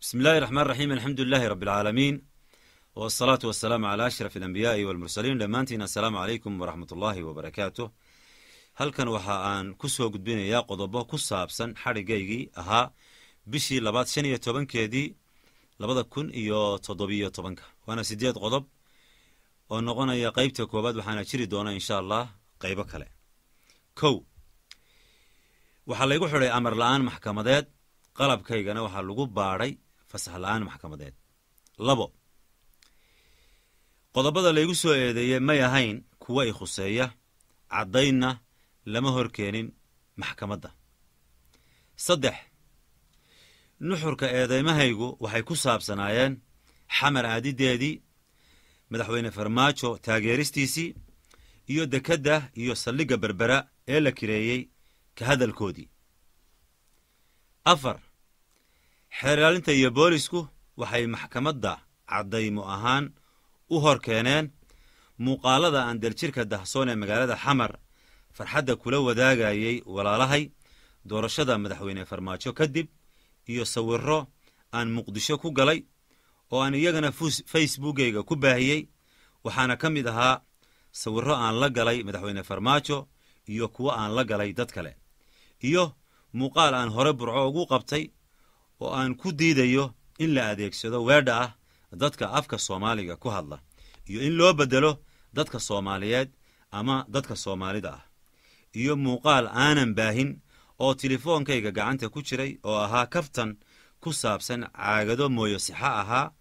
بسم الله الرحمن الرحيم الحمد لله رب العالمين والصلاة والسلام على أشرف الأنبياء والمرسلين dhammaantiin السلام عليكم ورحمة الله وبركاته halkan waxa aan ku soo gudbinayaa qodobo ku saabsan xarigaygii ahaa bishii 15keedii 2017 waana 8 qodob oo noqonaya qaybta koobaad waxaana jiri doona insha Allah qaybo kale kow waxa la igu xiray amar la'aan maxkamadeed qalabkaygana waxa lagu baaray fasax la'aan maxkamadeed labo qodobada la igu soo eedeeyay may ahayn kuwa ay khuseeya cadayna lama horkeenin maxkamadda saddex nuxurka eedeymahaygu waxay ku saabsanaayeen xamar aadideedii madaxweyne farmaajo taageeristiisii iyo dekadda iyo saldhigga berbera ee la kireeyey ka hadalkoodii afar xeeraalinta iyo boolisku waxay maxkamadda cadaymo ahaan u hor keeneen muuqaalada aan daljirka dahsoon ee magaalada xamar farxadda kula wadaagayay walaalahay doorashada madaxweyne farmaajo kadib iyo sawirro aan muqdisho ku galay oo aan iyagana facebookayga ku baahiyey waxaana ka mid ahaa sawirro aan la galay madaxweyne farmaajo iyo kuwo aan la galay dad kale iyo muuqaal aan hore burco ugu qabtay oo aan ku diidayo in la adeegsado weedha ah dadka afka Soomaaliga ku hadla iyo in loo bedelo dadka Soomaaliyeed ama dadka Soomaalida ah iyo muuqaal aanan baahin oo telefoonkayga gacanta ku jiray oo ahaa kaftan ku saabsan caagado mooyo sixa ahaa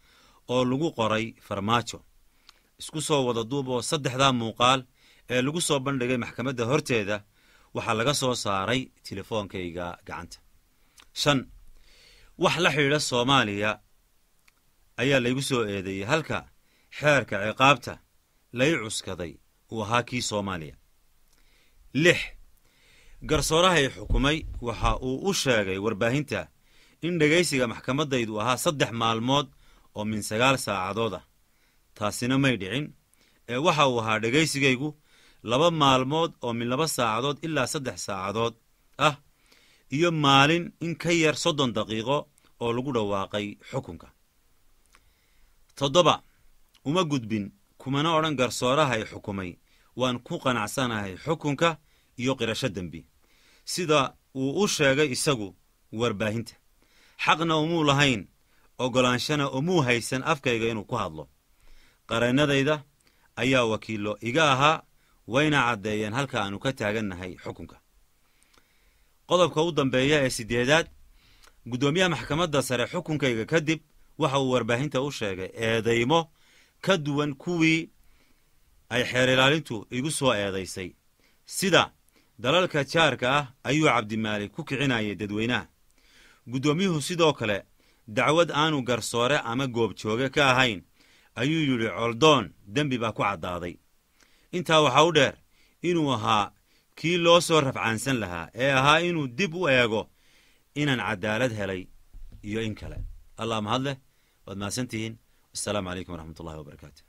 oo lagu qoray farmaajo isku soo wada duub oo saddexda muuqaal ee lagu soo bandhigay maxkamadda horteeda waxa laga soo saaray telefoonkayga gacanta shan wax la xiriira Soomaaliya ayaa la igu soo eedeeyay halka xeerka ciqaabta la cuskaday uu ahaa kii Soomaaliya lix garsooraha xukumay waxa uu u sheegay warbaahinta in dhageysiga maxkamadaydu ahaa 3 maalmood oo min 9 saacadood ah taasina may dhicin ee waxa uu ahaa dhageysigaygu 2 maalmood oo min 2 saacadood ilaa 3 saacadood ah iyo maalin in ka yar 30 daqiiqo oo lagu dhawaaqay xukunka toddoba uma gudbin kumana oran garsooraha xukumay waan ku qanacsanahay xukunka iyo qirasho dambi sida uu u sheegay isagu warbaahinta xaqna umuu lahayn ogolaanshana umuu haysan afkayga inuu ku hadlo qareenadayda ayaa wakiilo iga ahaa wayna cadeeyeen halka aanu ka taagannahay xukunka qodobka u dambeeya ee 8aad gudoomiyaha maxkamadda sare xukunkayga kadib waxa uu warbaahinta u sheegay eedeymo ka duwan kuwii ay xeer ilaalintu igu soo eedaysay sida dalalka jaarka ah ayuu Cabdimaalik ku kicinayay dadweynaha gudoomiyuhu sidoo kale dacwad aanu garsoore ama goob jooge ka ahayn ayuu yiri coldoon dambi baa ku cadaaday intaa waxa u dheer inuu ahaa kii loo soo rafcaansan lahaa ee ahaa inuu dib u eego inaan cadaalad helay iyo in kale allah mahadle wad maasantihiin assalaamu calaykum waraxmatullaahi wabarakaatuh